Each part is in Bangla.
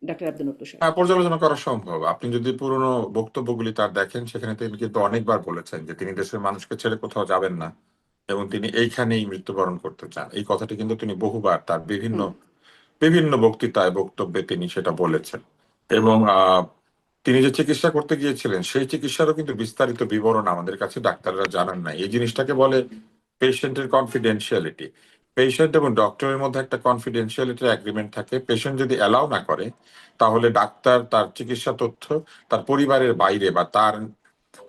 ডাক্তার আব্দুল নট্টু সাহেব? হ্যাঁ, পর্যালোচনা করা সম্ভব। আপনি যদি পুরনো বক্তব্যগুলি তার দেখেন, সেখানে তিনি কিন্তু অনেকবার বলেছেন যে তিনি দেশের মানুষকে ছেড়ে কোথাও যাবেন না এবং তিনি এইখানেই মৃত্যুবরণ করতে চান। এই কথাটি কিন্তু তিনি বহুবার তার বিভিন্ন হুম। বিভিন্ন বক্তৃতায় বক্তব্যে তিনি সেটা বলেছেন। এবং তিনি যে চিকিৎসা করতে গিয়েছিলেন সেই চিকিৎসারও কিন্তু বিস্তারিত বিবরণ আমাদের কাছে ডাক্তাররা জানান না। এই জিনিসটাকে বলে পেশেন্টের কনফিডেন্সিয়ালিটি। পেশেন্ট এবং ডক্টরের মধ্যে একটা কনফিডেন্সিয়ালিটির এগ্রিমেন্ট থাকে। পেশেন্ট যদি অ্যালাউ না করে, তাহলে ডাক্তার তার চিকিৎসা তথ্য তার পরিবারের বাইরে বা তার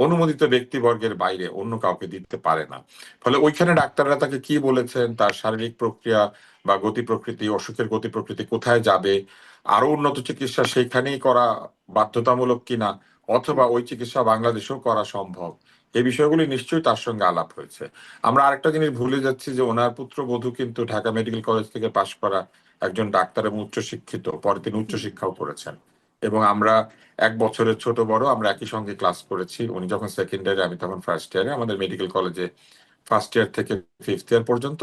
অনুমোদিত ব্যক্তিবর্গের বাইরে অন্য কাউকে দিতে পারে না। ফলে ওইখানে ডাক্তাররা তাকে কি বলেছেন, তার শারীরিক প্রক্রিয়া বা গতি প্রকৃতি, অসুখের গতি প্রকৃতি কোথায় যাবে, আরো উন্নত চিকিৎসা সেইখানেই করা বাধ্যতামূলক কিনা, হুম। অথবা ওই চিকিৎসা বাংলাদেশেও করা সম্ভব, এই বিষয়গুলি নিশ্চয়ই তার সঙ্গে আলাপ হয়েছে। আমরা আরেকটা জিনিস ভুলে যাচ্ছি যে ওনার পুত্রবধূ কিন্তু ঢাকা মেডিকেল কলেজ থেকে পাশ করা একজন ডাক্তার এবং উচ্চশিক্ষিত, পরে তিনি হুম। উচ্চশিক্ষাও করেছেন। এবং আমরা এক বছরের ছোট বড় আমরা একই সঙ্গে ক্লাস করেছি। উনি যখন সেকেন্ড ইয়ারে, আমি তখন ফার্স্ট ইয়ারে। আমাদের মেডিকেল কলেজে ফার্স্ট ইয়ার থেকে ফিফথ ইয়ার পর্যন্ত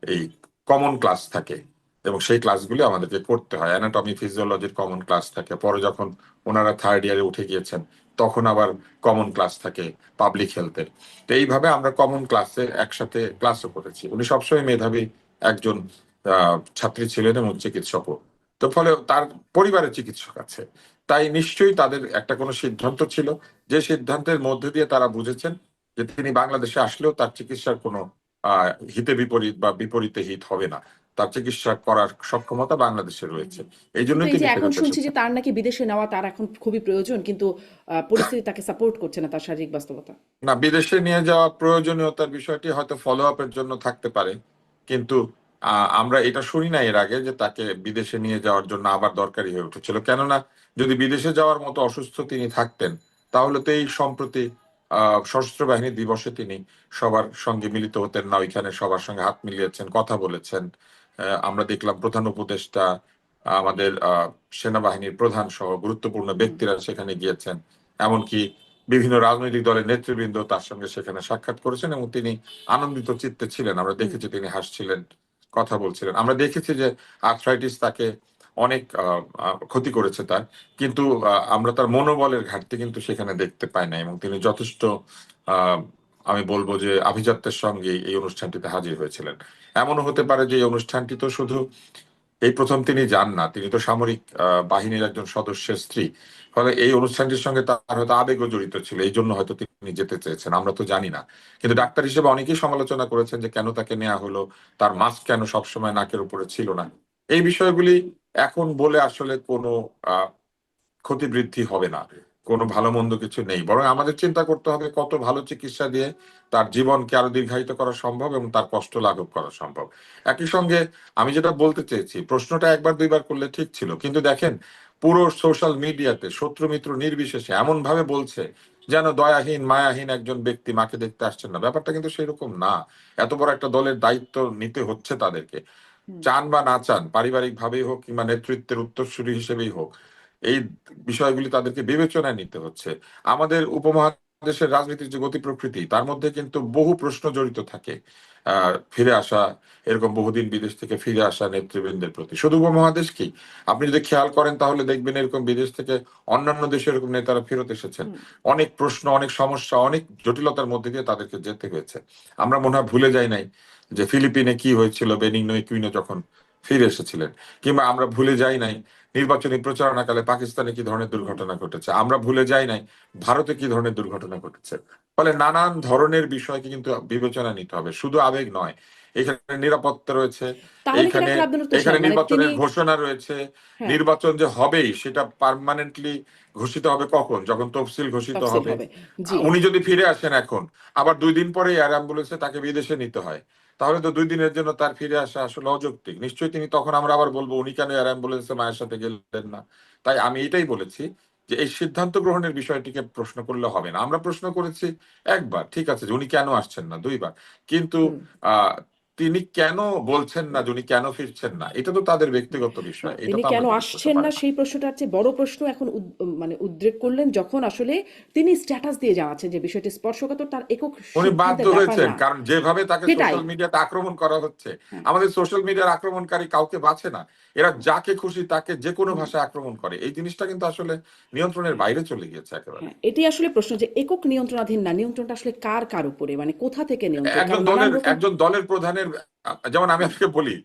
এই কমন ক্লাস থাকে এবং সেই ক্লাসগুলি আমাদেরকে করতে হয়। অ্যানাটমি ফিজিওলজির কমন ক্লাস থাকে। পরে যখন ওনারা থার্ড ইয়ারে উঠে গিয়েছেন, তখন আবার কমন ক্লাস থাকে পাবলিক হেলথের। তো এইভাবে আমরা কমন ক্লাসে একসাথে ক্লাসও করেছি। উনি সবসময় মেধাবী একজন ছাত্রী ছিলেন এবং চিকিৎসকও। তো ফলে তার পরিবারের চিকিৎসক আছে, তাই নিশ্চয়ই তাদের একটা কোনো সিদ্ধান্ত ছিল, যে সিদ্ধান্তের মধ্যে দিয়ে তারা বুঝেছেন যে তিনি বাংলাদেশে আসলেও তার চিকিৎসার কোনো হিতে বিপরীত বা বিপরীতে হিত হবে না। তার চিকিৎসা করার সক্ষমতা বাংলাদেশে রয়েছে, এই কিন্তু জন্যই এই যে তিনি এখন ফেরত শুনছি যে এসেছেন। তার নাকি বিদেশে নেওয়া তার এখন খুবই প্রয়োজন, কিন্তু পরিস্থিতি তাকে সাপোর্ট করছে না, তার শারীরিক বাস্তবতা। না, বিদেশে নিয়ে যাওয়া প্রয়োজনীয়তার বিষয়টি হয়তো ফলো আপের জন্য থাকতে পারে, কিন্তু আমরা এটা শুনি না এর আগে যে তাকে বিদেশে নিয়ে যাওয়ার জন্য আবার দরকারি হয়ে উঠেছিল। কেননা যদি বিদেশে যাওয়ার মতো অসুস্থ তিনি থাকতেন, তাহলে তো এই সম্প্রতি সশস্ত্র বাহিনী দিবসে তিনি সবার সঙ্গে মিলিত হতেন না। ওইখানে সবার সঙ্গে হাত মিলিয়েছেন, কথা বলেছেন। আমরা দেখলাম প্রধান উপদেষ্টা, আমাদের সেনাবাহিনীর প্রধান সহ গুরুত্বপূর্ণ হুম। ব্যক্তিরা সেখানে গিয়েছেন। এমনকি বিভিন্ন রাজনৈতিক দলের নেতৃবৃন্দ তার সঙ্গে সেখানে সাক্ষাৎ করেছেন এবং তিনি আনন্দিত চিত্তে ছিলেন। আমরা হুম। দেখেছি তিনি হাসছিলেন, কথা বলছিলেন। আমরা দেখেছি যে আর্থ্রাইটিস তাকে অনেক ক্ষতি করেছে তার, কিন্তু আমরা তার মনোবলের ঘাটতি কিন্তু সেখানে দেখতে পাই না এবং তিনি যথেষ্ট আহ আমি বলবো যে আভিজাত্যের সঙ্গে এই অনুষ্ঠানটিতে হাজির হয়েছিলেন। এমনও হতে পারে যে এই অনুষ্ঠানটি তো শুধু এই প্রথম তিনি যান না, তিনি তো সামরিক বাহিনীর একজন সদস্যের স্ত্রী। ফলে এই অনুষ্ঠানটির সঙ্গে তার হয়তো আবেগও জড়িত ছিল, এই জন্য হয়তো তিনি যেতে চেয়েছেন, আমরা তো জানি না। কিন্তু হুম। ডাক্তার হিসেবে অনেকেই সমালোচনা করেছেন যে কেন তাকে নেওয়া হলো, তার মাস্ক কেন সবসময় নাকের উপরে ছিল না। এই বিষয়গুলি এখন বলে আসলে কোনো আহ ক্ষতি বৃদ্ধি হবে না, কোনো ভালো মন্দ কিছু নেই। বরং আমাদের চিন্তা করতে হবে কত ভালো চিকিৎসা দিয়ে তার জীবনকে আরো দীর্ঘায়িত করা সম্ভব এবং তার কষ্ট লাঘব করা সম্ভব। একই সঙ্গে আমি যেটা বলতে চেয়েছি, প্রশ্নটা একবার দুইবার করলে ঠিক ছিল, কিন্তু দেখেন পুরো সোশ্যাল মিডিয়াতে শত্রু মিত্র নির্বিশেষে এমন ভাবে বলছে যেন দয়াহীন মায়াহীন একজন ব্যক্তি মাকে দেখতে আসছেন না। ব্যাপারটা কিন্তু সেরকম না। এত বড় একটা দলের দায়িত্ব নিতে হচ্ছে তাদেরকে, হুম। চান বা না চান, পারিবারিক ভাবেই হোক কিংবা নেতৃত্বের উত্তরসূরি হিসেবেই হোক, এই বিষয়গুলি তাদেরকে বিবেচনায় নিতে হচ্ছে। আমাদের উপমহাদেশের রাজনীতির যে গতি প্রকৃতি, তার মধ্যে কিন্তু বহু প্রশ্ন জড়িত থাকে। ফিরে আসা, এরকম বহুদিন বিদেশ থেকে ফিরে আসা নেতৃবৃন্দের প্রতি, শুধু উপমহাদেশ কি, আপনি যদি খেয়াল করেন তাহলে দেখবেন এরকম বিদেশ থেকে অন্যান্য দেশে এরকম নেতারা ফেরত এসেছেন। হুম। অনেক প্রশ্ন, অনেক সমস্যা, অনেক জটিলতার মধ্যে দিয়ে তাদেরকে যেতে হয়েছে। আমরা মনে হয় ভুলে যাই নাই যে ফিলিপিনে কি হয়েছিল বেনিগনো একুইনো যখন ফিরে এসেছিলেন, কিংবা আমরা ভুলে যাই নাই নির্বাচনী প্রচারণাকালে পাকিস্তানে কি ধরনের হুম। দুর্ঘটনা ঘটেছে, আমরা ভুলে যাই নাই ভারতে কি ধরনের দুর্ঘটনা ঘটেছে। ফলে নানান ধরনের বিষয়কে কিন্তু বিবেচনা নিতে হবে, শুধু আবেগ নয়। এখানে নিরাপত্তা রয়েছে, তাহলে কি এইখানে ডাক্তার আব্দুল নট্টু এখানে সাহেব মানে তিনি? নির্বাচনের ঘোষণা রয়েছে। হ্যাঁ। নির্বাচন যে হবেই সেটা পার্মানেন্টলি ঘোষিত হবে কখন, যখন তফসিল ঘোষিত তফসিল হবে। হবে। জি। উনি যদি ফিরে আসেন এখন, আবার 2 দিন পরে এয়ার অ্যাম্বুলেন্সে তাকে বিদেশে নিতে হয়, তাহলে তো 2 দিনের জন্য তার ফিরে আসা আসলে অযৌক্তিক। নিশ্চয়ই তিনি তখন, আমরা আবার বলবো উনি কেন এয়ার অ্যাম্বুলেন্সে মায়ের সাথে গেলেন না। তাই আমি এটাই বলেছি যে এই সিদ্ধান্ত গ্রহণের বিষয়টিকে প্রশ্ন করলে হবে না। আমরা প্রশ্ন করেছি একবার, ঠিক আছে, যে উনি কেন আসছেন না, 2বার। কিন্তু হুম। আহ তিনি কেন বলছেন না যে উনি কেন ফিরছেন না, এটা তো তাদের ব্যক্তিগত না, বিষয়, এটা তিনি তো কেন আমরা জিজ্ঞেস করতে আসছেন পারি না না। সেই প্রশ্নটার চেয়ে বড় প্রশ্ন এখন মানে উদ্রেক করলেন যখন আসলে তিনি স্ট্যাটাস দিয়ে জানাচ্ছেন যে বিষয়টি স্পর্শকাতর, তার একক উনি বাধ্য সিদ্ধান্তের ব্যাপার হয়েছেন, না। কারণ যেভাবে তাকে সেটাই। সোশ্যাল মিডিয়াতে আক্রমণ করা হচ্ছে, হ্যাঁ। আমাদের সোশ্যাল মিডিয়ার আক্রমণকারী কাউকে বাঁচে না, এরা হ্যাঁ। যাকে খুশি তাকে যে কোনো হুম। ভাষায় আক্রমণ করে। এই জিনিসটা কিন্তু আসলে নিয়ন্ত্রণের হ্যাঁ। বাইরে চলে গিয়েছে একেবারে। হ্যাঁ, এটি আসলে প্রশ্ন যে একক নিয়ন্ত্রণাধীন না, নিয়ন্ত্রণটা আসলে কার উপরে, মানে কোথা থেকে নিয়ন্ত্রণ, কারণ নানান রকম। একজন দলের প্রধানের, যেমন আমি আপনাকে বলি,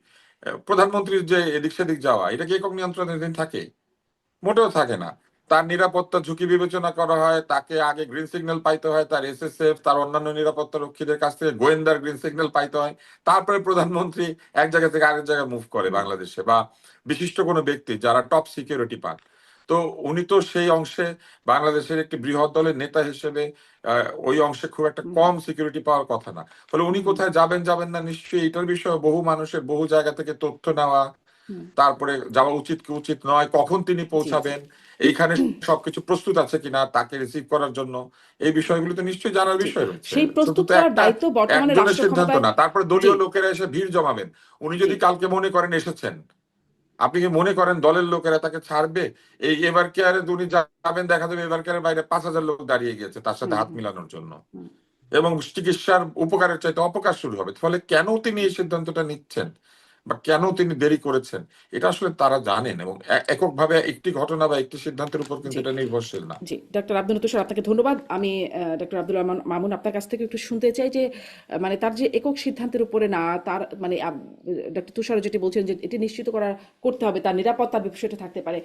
প্রধানমন্ত্রীর যে এদিক সেদিক যাওয়া, এটা কি একক নিয়ন্ত্রণাধীন থাকে? মোটেও থাকে না। তার নিরাপত্তা ঝুঁকি বিবেচনা করা হয়, তাকে আগে গ্রিন সিগন্যাল পাইতে হয়, তার এসএসএফ তার অন্যান্য নিরাপত্তা রক্ষীদের কাছ থেকে গোয়েন্দার গ্রিন সিগন্যাল পাইতে হয়, তারপরে প্রধানমন্ত্রী এক জায়গা থেকে আরেক জায়গায় মুভ করে হুম। বাংলাদেশে, বা বিশিষ্ট কোনো ব্যক্তি যারা টপ সিকিউরিটি পান। তো উনি তো সেই অংশে বাংলাদেশের একটি বৃহৎ দলের নেতা হিসেবে ওই অংশে খুব একটা হুম। কম সিকিউরিটি পাওয়ার কথা না। ফলে উনি হুম। কোথায় যাবেন না, নিশ্চয়ই এটার বিষয়ে বহু মানুষের বহু জায়গা থেকে তথ্য নেওয়া, হুম। তারপরে যাওয়া উচিত কি উচিত নয়, কখন তিনি জি, জি। পৌঁছাবেন, এইখানে সবকিছু প্রস্তুত আছে কিনা তাকে রিসিভ করার জন্য, এই বিষয়গুলো তো নিশ্চয়ই জানার জি, বিষয় রয়েছে। সেই শুধু প্রস্তুত তো করার একটা দায়িত্ব বর্তমানে একজনের রাষ্ট্র সিদ্ধান্ত ক্ষমতায়। না, তারপরে জি, দলীয় লোকেরা এসে ভিড় জমাবেন। উনি জি। যদি কালকে মনে করেন এসেছেন, আপনি কি মনে করেন দলের লোকেরা তাকে ছাড়বে? এই এবার কেয়ারে উনি যাবেন, দেখা যাবে এবার কেয়ারের বাইরে 5,000 লোক দাঁড়িয়ে গিয়েছে তার সাথে হুম। হাত হুম। মিলানোর জন্য, হুম। এবং চিকিৎসার উপকারের চাইতে অপকার শুরু হবে। ফলে কেন তিনি এই সিদ্ধান্তটা নিচ্ছেন বা কেন তিনি দেরি করেছেন, এটা আসলে তারা জানেন, এবং এককভাবে একটি ঘটনা বা একটি সিদ্ধান্তের উপর কিন্তু জি, এটা নির্ভরশীল না। জি। ডক্টর আব্দুল তুষার, আপনাকে ধন্যবাদ। আমি ডক্টর আব্দুল মামুন আপনার কাছ থেকে একটু শুনতে চাই যে মানে তার যে একক সিদ্ধান্তের উপরে না, তার মানে ডক্টর তুষার যেটি বলছেন যে এটি নিশ্চিত করতে হবে তার নিরাপত্তার বিষয়টা থাকতে পারে।